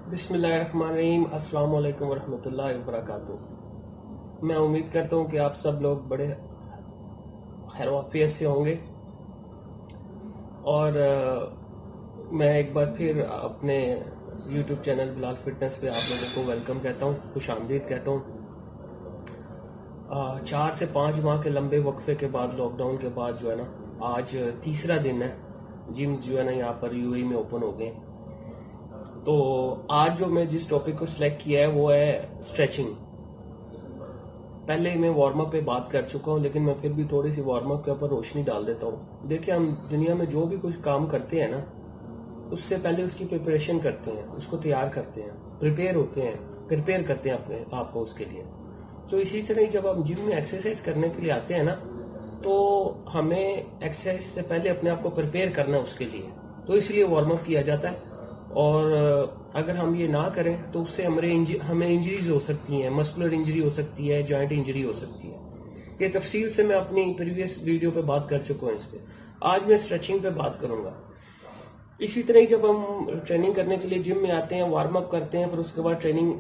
बिस्मिल्लाहिर्रहमानिर्रहीम। अस्सलाम वालेकुम वरहमतुल्लाहि वबरकातुहू। मैं उम्मीद करता हूँ कि आप सब लोग बड़े खैरवाफियत से होंगे और मैं एक बार फिर अपने YouTube चैनल बिलाल फिटनेस पे आप लोगों को वेलकम कहता हूँ, खुशामदीद कहता हूँ। 4 से 5 माह के लंबे वक्फे के बाद, लॉकडाउन के बाद जो है ना, आज तीसरा दिन है। जिम्स जो है ना यहाँ पर यूएई में ओपन हो गए। तो आज जो मैं जिस टॉपिक को सिलेक्ट किया है वो है स्ट्रेचिंग। पहले मैं वार्म अप पे बात कर चुका हूँ, लेकिन मैं फिर भी थोड़ी सी वार्म अप के ऊपर रोशनी डाल देता हूँ। देखिए, हम दुनिया में जो भी कुछ काम करते हैं ना, उससे पहले उसकी प्रिपरेशन करते हैं, उसको तैयार करते हैं, प्रिपेयर करते हैं अपने आप को उसके लिए। तो इसी तरह जब हम जिम में एक्सरसाइज करने के लिए आते हैं ना, तो हमें एक्सरसाइज से पहले अपने आप को प्रिपेयर करना है उसके लिए। तो इसलिए वार्म अप किया जाता है। और अगर हम ये ना करें तो उससे हमें इंजरीज हो सकती हैं, मस्कुलर इंजरी हो सकती है, जॉइंट इंजरी हो सकती है। ये तफसील से मैं अपनी प्रीवियस वीडियो पे बात कर चुका हूँ इस पे। आज मैं स्ट्रेचिंग पे बात करूंगा। इसी तरह जब हम ट्रेनिंग करने के लिए जिम में आते हैं, वार्म अप करते हैं, फिर उसके बाद ट्रेनिंग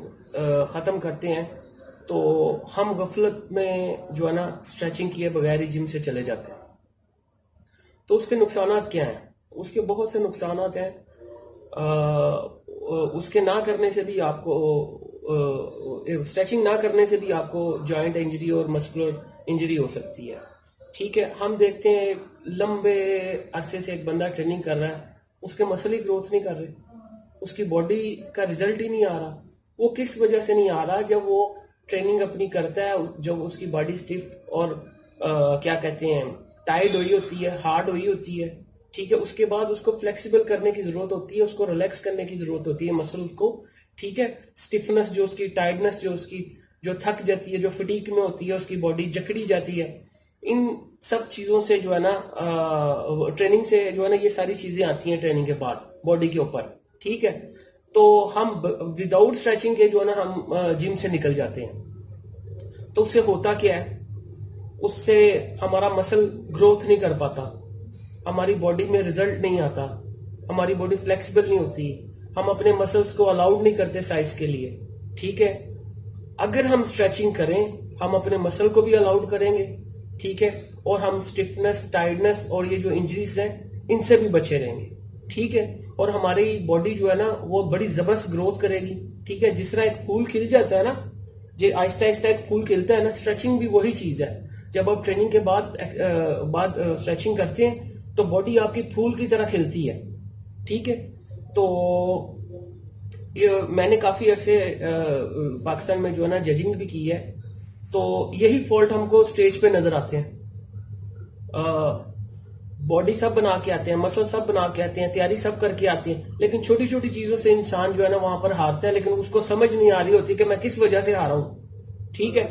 ख़त्म करते हैं, तो हम गफलत में जो है ना स्ट्रेचिंग किए बगैर ही जिम से चले जाते हैं। तो उसके नुकसानात क्या हैं? उसके बहुत से नुकसानात हैं। उसके ना करने से भी आपको, स्ट्रेचिंग ना करने से भी आपको जॉइंट इंजरी और मस्कुलर इंजरी हो सकती है। ठीक है, हम देखते हैं लंबे अरसे से एक बंदा ट्रेनिंग कर रहा है, उसके मसल ही ग्रोथ नहीं कर रहे, उसकी बॉडी का रिजल्ट ही नहीं आ रहा। वो किस वजह से नहीं आ रहा? जब वो ट्रेनिंग अपनी करता है, जब उसकी बॉडी स्टिफ और क्या कहते हैं, टाइट हुई होती है, हार्ड हुई होती है। ठीक है, उसके बाद उसको फ्लेक्सिबल करने की जरूरत होती है, उसको रिलैक्स करने की जरूरत होती है मसल को। ठीक है, स्टिफनेस जो उसकी, टाइटनेस जो उसकी, जो थक जाती है, जो फटीक में होती है, उसकी बॉडी जकड़ी जाती है। इन सब चीजों से जो है ना, ट्रेनिंग से जो है ना, ये सारी चीजें आती हैं ट्रेनिंग के बाद बॉडी के ऊपर। ठीक है, तो हम विदाउट स्ट्रेचिंग के जो है ना हम जिम से निकल जाते हैं। तो उससे होता क्या है? उससे हमारा मसल ग्रोथ नहीं कर पाता, हमारी बॉडी में रिजल्ट नहीं आता, हमारी बॉडी फ्लेक्सिबल नहीं होती, हम अपने मसल्स को अलाउड नहीं करते साइज के लिए। ठीक है, अगर हम स्ट्रेचिंग करें, हम अपने मसल को भी अलाउड करेंगे। ठीक है, और हम स्टिफनेस, टाइटनेस और ये जो इंजरीज हैं, इनसे भी बचे रहेंगे। ठीक है, और हमारी बॉडी जो है ना, वो बड़ी जबरदस्त ग्रोथ करेगी। ठीक है, जिस तरह एक फूल खिल जाता है ना, जो आहिस्ता आहिस्ता एक फूल खिलता है ना, स्ट्रेचिंग भी वही चीज है। जब आप ट्रेनिंग के बाद स्ट्रेचिंग करते हैं, तो बॉडी आपकी फूल की तरह खिलती है। ठीक है, तो मैंने काफी अरसे पाकिस्तान में जो है ना जजिंग भी की है, तो यही फॉल्ट हमको स्टेज पे नजर आते हैं। बॉडी सब बना के आते हैं, मसल सब बना के आते हैं, तैयारी सब करके आते हैं, लेकिन छोटी छोटी चीजों से इंसान जो है ना वहां पर हारता है, लेकिन उसको समझ नहीं आ रही होती कि मैं किस वजह से हारा हूं। ठीक है,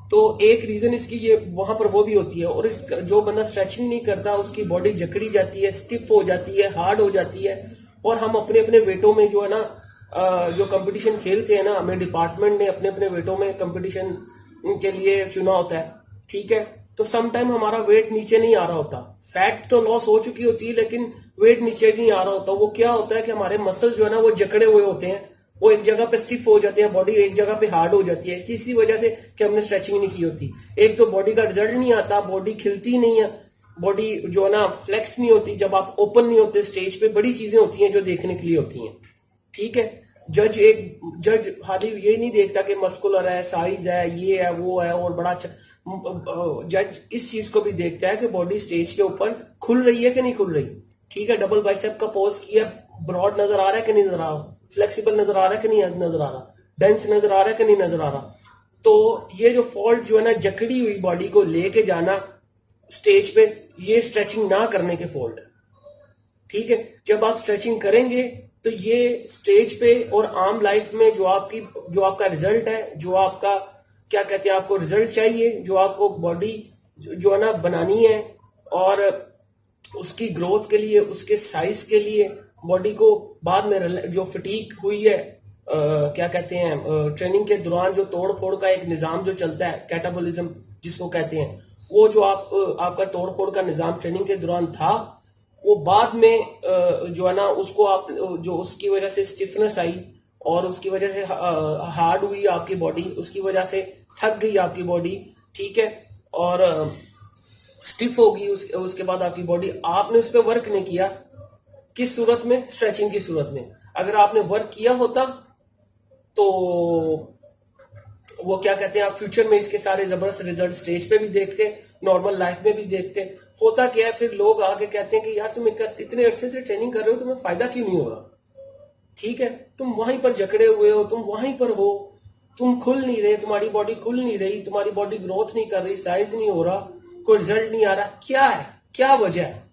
तो एक रीजन इसकी ये वहां पर वो भी होती है। और इस जो बंदा स्ट्रेचिंग नहीं करता, उसकी बॉडी जकड़ी जाती है, स्टिफ हो जाती है, हार्ड हो जाती है। और हम अपने अपने वेटों में जो है ना, जो कंपटीशन खेलते हैं ना, हमें डिपार्टमेंट ने अपने अपने वेटों में कंपटीशन के लिए चुना होता है। ठीक है, तो सम टाइम हमारा वेट नीचे नहीं आ रहा होता, फैट तो लॉस हो चुकी होती है, लेकिन वेट नीचे नहीं आ रहा होता। वो क्या होता है कि हमारे मसल जो है ना, वो जकड़े हुए होते हैं, वो एक जगह पे स्टिफ हो जाते हैं, बॉडी एक जगह पे हार्ड हो जाती है, इसी वजह से कि हमने स्ट्रेचिंग नहीं की होती। एक तो बॉडी का रिजल्ट नहीं आता, बॉडी खिलती नहीं है, बॉडी जो है ना फ्लेक्स नहीं होती। जब आप ओपन नहीं होते स्टेज पे, बड़ी चीजें होती हैं जो देखने के लिए होती हैं। ठीक है, जज खाली ये नहीं देखता कि मस्कुलर है, साइज है, ये है, वो है, और बड़ा अच्छा। जज इस चीज को भी देखता है कि बॉडी स्टेज के ऊपर खुल रही है कि नहीं खुल रही। ठीक है, डबल बाइसेप का पोज किया, ब्रॉड नजर आ रहा है कि नहीं नजर आ रहा, फ्लेक्सिबल नजर आ रहा है कि नहीं नजर आ रहा, डेंस नजर आ रहा है कि नहीं नजर आ रहा। तो ये जो फॉल्ट जो है ना, जकड़ी हुई बॉडी को लेके जाना स्टेज पे, ये स्ट्रेचिंग ना करने के फॉल्ट। ठीक है, जब आप स्ट्रेचिंग करेंगे तो ये स्टेज पे और आम लाइफ में जो आपका रिजल्ट है, जो आपका क्या कहते हैं, आपको रिजल्ट चाहिए, जो आपको बॉडी जो है ना बनानी है, और उसकी ग्रोथ के लिए, उसके साइज के लिए, बॉडी को बाद में जो फटीक हुई है, क्या कहते हैं, ट्रेनिंग के दौरान जो तोड़ फोड़ का एक निजाम जो चलता है, कैटाबॉलिज्म जिसको कहते हैं, वो जो आपका तोड़ फोड़ का निजाम ट्रेनिंग के दौरान था, वो बाद में जो है ना उसको आप जो उसकी वजह से स्टिफनेस आई और उसकी वजह से हार्ड हुई आपकी बॉडी, उसकी वजह से थक गई आपकी बॉडी, ठीक है, और स्टिफ होगी उसके बाद आपकी बॉडी, आपने उस पर वर्क नहीं किया। किस सूरत में? स्ट्रेचिंग की सूरत में। अगर आपने वर्क किया होता तो वो क्या कहते हैं, आप फ्यूचर में इसके सारे जबरदस्त रिजल्ट स्टेज पे भी देखते, नॉर्मल लाइफ में भी देखते। होता क्या है, फिर लोग आके कहते हैं कि यार तुम इतने अरसे से ट्रेनिंग कर रहे हो, तुम्हें फायदा क्यों नहीं हो रहा? ठीक है, तुम वहीं पर जकड़े हुए हो, तुम वहीं पर हो, तुम खुल नहीं रहे, तुम्हारी बॉडी खुल नहीं रही, तुम्हारी बॉडी ग्रोथ नहीं कर रही, साइज नहीं हो रहा, कोई रिजल्ट नहीं आ रहा, क्या है, क्या वजह है?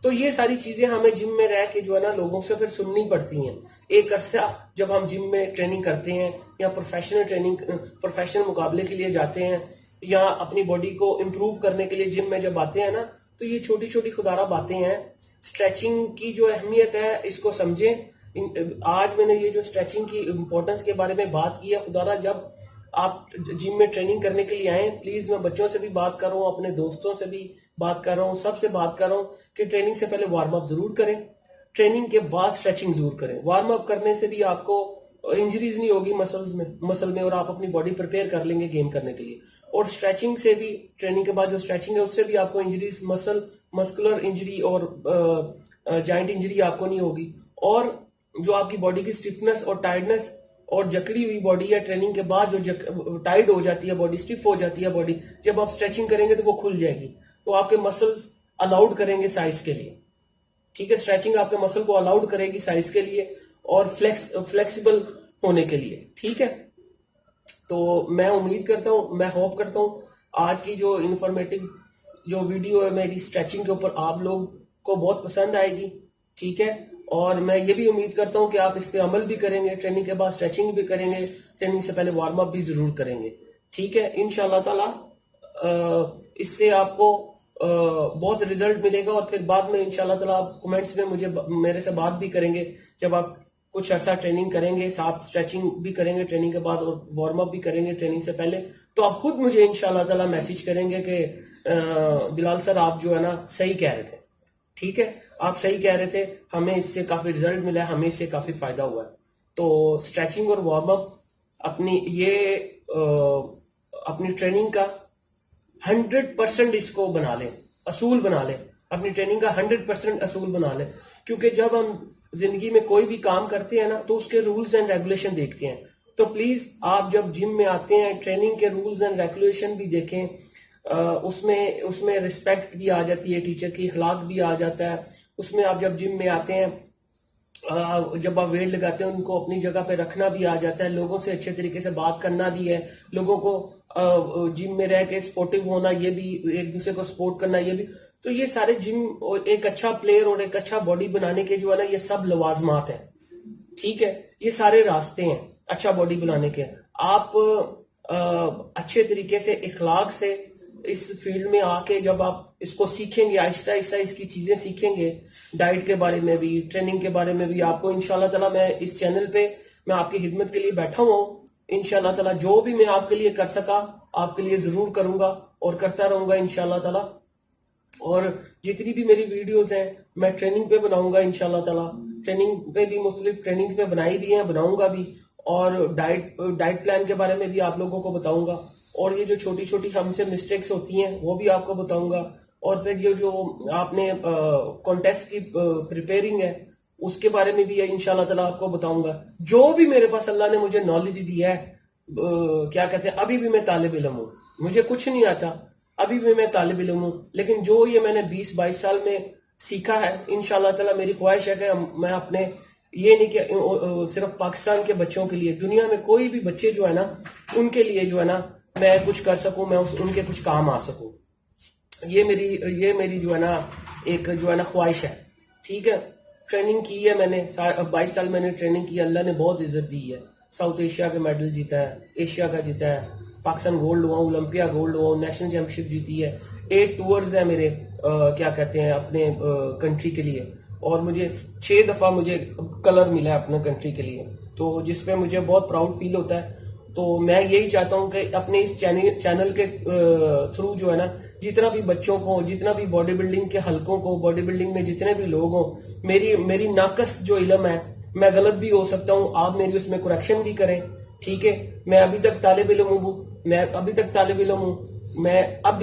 तो ये सारी चीजें हमें जिम में रह के जो है ना लोगों से फिर सुननी पड़ती हैं। एक अरसा जब हम जिम में ट्रेनिंग करते हैं या प्रोफेशनल मुकाबले के लिए जाते हैं या अपनी बॉडी को इम्प्रूव करने के लिए जिम में जब आते हैं ना, तो ये छोटी छोटी खुदारा बातें हैं। स्ट्रेचिंग की जो अहमियत है इसको समझें। आज मैंने ये जो स्ट्रेचिंग की इम्पोर्टेंस के बारे में बात की है, खुदारा जब आप जिम में ट्रेनिंग करने के लिए आए, प्लीज, मैं बच्चों से भी बात कर रहा हूँ, अपने दोस्तों से भी बात कर रहा हूँ, सबसे बात कर रहा हूँ कि ट्रेनिंग से पहले वार्म अप जरूर करें, ट्रेनिंग के बाद स्ट्रेचिंग जरूर करें। वार्म अप करने से भी आपको इंजरीज नहीं होगी मसल में और आप अपनी बॉडी प्रिपेयर कर लेंगे गेम करने के लिए। और स्ट्रेचिंग से भी, ट्रेनिंग के बाद जो स्ट्रेचिंग है उससे भी आपको इंजरीज, मस्कुलर इंजरी और जॉइंट इंजरी आपको नहीं होगी। और जो आपकी बॉडी की स्टिफनेस और टाइटनेस और जकड़ी हुई बॉडी है, ट्रेनिंग के बाद जो टाइट हो जाती है बॉडी, स्टिफ हो जाती है बॉडी, जब आप स्ट्रेचिंग करेंगे तो वो खुल जाएगी, तो आपके मसल्स अलाउड करेंगे साइज के लिए। ठीक है, स्ट्रेचिंग आपके मसल को अलाउड करेगी साइज के लिए और फ्लेक्सिबल होने के लिए। ठीक है, तो मैं उम्मीद करता हूं, मैं होप करता हूं आज की जो इंफॉर्मेटिव जो वीडियो है मेरी स्ट्रेचिंग के ऊपर आप लोग को बहुत पसंद आएगी। ठीक है, और मैं ये भी उम्मीद करता हूं कि आप इस पे अमल भी करेंगे, ट्रेनिंग के बाद स्ट्रेचिंग भी करेंगे, ट्रेनिंग से पहले वार्म अप भी जरूर करेंगे। ठीक है, इंशाल्लाह ताला इससे आपको बहुत रिजल्ट मिलेगा। और फिर बाद में इंशाल्लाह ताला आप कमेंट्स में मेरे से बात भी करेंगे जब आप कुछ ऐसा ट्रेनिंग करेंगे, साथ स्ट्रेचिंग भी करेंगे ट्रेनिंग के बाद और वार्म अप भी करेंगे ट्रेनिंग से पहले, तो आप खुद मुझे इंशाल्लाह ताला मैसेज करेंगे कि बिलाल सर आप जो है ना सही कह रहे थे। ठीक है, आप सही कह रहे थे, हमें इससे काफी रिजल्ट मिला है, हमें इससे काफी फायदा हुआ है। तो स्ट्रेचिंग और वार्म अप अपनी ट्रेनिंग का 100% इसको बना लें, असूल बना लें, अपनी ट्रेनिंग का 100% असूल बना लें। क्योंकि जब हम जिंदगी में कोई भी काम करते हैं ना तो उसके रूल्स एंड रेगुलेशन देखते हैं। तो प्लीज आप जब जिम में आते हैं ट्रेनिंग के रूल्स एंड रेगुलेशन भी देखें, उसमें रिस्पेक्ट भी आ जाती है, टीचर की अखलाक भी आ जाता है उसमें। आप जब जिम में आते हैं, जब आप वेट लगाते हैं उनको अपनी जगह पे रखना भी आ जाता है, लोगों से अच्छे तरीके से बात करना भी है, लोगों को जिम में रह के स्पोर्टिव होना, ये भी एक दूसरे को सपोर्ट करना, ये भी। तो ये सारे जिम और एक अच्छा प्लेयर और एक अच्छा बॉडी बनाने के जो है ना ये सब लवाजमात है। ठीक है, ये सारे रास्ते हैं अच्छा बॉडी बनाने के। आप अच्छे तरीके से इखलाक से इस फील्ड में आके जब आप इसको सीखेंगे, आहिस्ता आहिस्ता इसकी चीजें सीखेंगे, डाइट के बारे में भी, ट्रेनिंग के बारे में भी, आपको इंशाल्लाह ताला मैं इस चैनल पे मैं आपकी खिदमत के लिए बैठा हुआ हूँ। इंशाल्लाह ताला जो भी मैं आपके लिए कर सका आपके लिए जरूर करूंगा और करता रहूंगा इंशाल्लाह ताला। और जितनी भी मेरी वीडियोस हैं मैं ट्रेनिंग पे बनाऊंगा इंशाल्लाह ताला, ट्रेनिंग पे भी मुख्तलिफ ट्रेनिंग पे बनाई भी हैं, बनाऊंगा भी, और डाइट प्लान के बारे में भी आप लोगों को बताऊंगा, और ये जो छोटी छोटी हमसे मिस्टेक्स होती हैं वो भी आपको बताऊंगा। और फिर ये जो आपने कॉन्टेस्ट की प्रिपेयरिंग है उसके बारे में भी इंशाल्लाह ताला आपको बताऊंगा। जो भी मेरे पास अल्लाह ने मुझे नॉलेज दी है, क्या कहते हैं, अभी भी मैं तालिब इल्म हूँ, मुझे कुछ नहीं आता, अभी भी मैं तालिब इल्म हूँ, लेकिन जो ये मैंने 20-22 साल में सीखा है इंशाल्लाह ताला मेरी ख्वाहिश है कि मैं अपने, ये नहीं कि सिर्फ पाकिस्तान के बच्चों के लिए, दुनिया में कोई भी बच्चे जो है ना उनके लिए जो है ना मैं कुछ कर सकूं, मैं उनके कुछ काम आ सकूं। ये मेरी जो है ना एक जो है ना ख्वाहिश है। ठीक है, ट्रेनिंग की है मैंने 22 साल मैंने ट्रेनिंग की, अल्लाह ने बहुत इज्जत दी है, साउथ एशिया के मेडल जीता है, एशिया का जीता है, पाकिस्तान गोल्ड हुआ, ओलंपिया गोल्ड हुआ, नेशनल चैंपियनशिप जीती है, 8 टूर्स है मेरे क्या कहते हैं अपने कंट्री के लिए, और मुझे 6 दफा मुझे कलर मिला है अपने कंट्री के लिए, तो जिसपे मुझे बहुत प्राउड फील होता है। तो मैं यही चाहता हूं कि अपने इस चैनल के थ्रू जो है ना जितना भी बच्चों को, जितना भी बॉडी बिल्डिंग के हलकों को, बॉडी बिल्डिंग में जितने भी लोग हो, मेरी नाकस जो इल्म है, मैं गलत भी हो सकता हूँ, आप मेरी उसमें करेक्शन भी करें, ठीक है। मैं अभी तक तालिब इल्म हूँ, मैं अब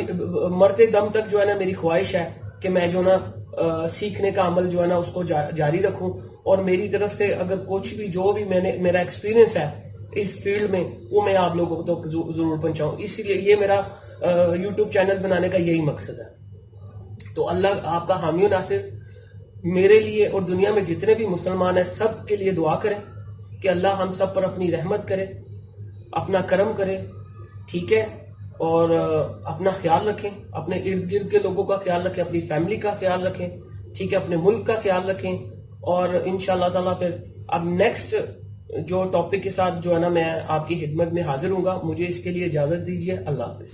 मरते दम तक जो है ना मेरी ख्वाहिश है कि मैं जो ना सीखने का अमल जो है ना उसको जारी रखूं, और मेरी तरफ से अगर कुछ भी जो भी मेरा एक्सपीरियंस है इस फील्ड में वो मैं आप लोगों को तो जरूर पहुंचाऊं। इसीलिए ये मेरा यूट्यूब चैनल बनाने का यही मकसद है। तो अल्लाह आपका हामी नासिर, मेरे लिए और दुनिया में जितने भी मुसलमान हैं सब के लिए दुआ करें कि अल्लाह हम सब पर अपनी रहमत करे, अपना करम करे, ठीक है। और अपना ख्याल रखें, अपने इर्द गिर्द के लोगों का ख्याल रखें, अपनी फैमिली का ख्याल रखें, ठीक है, अपने मुल्क का ख्याल रखें। और इंशाअल्लाह ताला फिर अब नेक्स्ट जो टॉपिक के साथ जो है ना मैं आपकी खिदमत में हाजिर हूँगा। मुझे इसके लिए इजाजत दीजिए। अल्लाह हाफिज।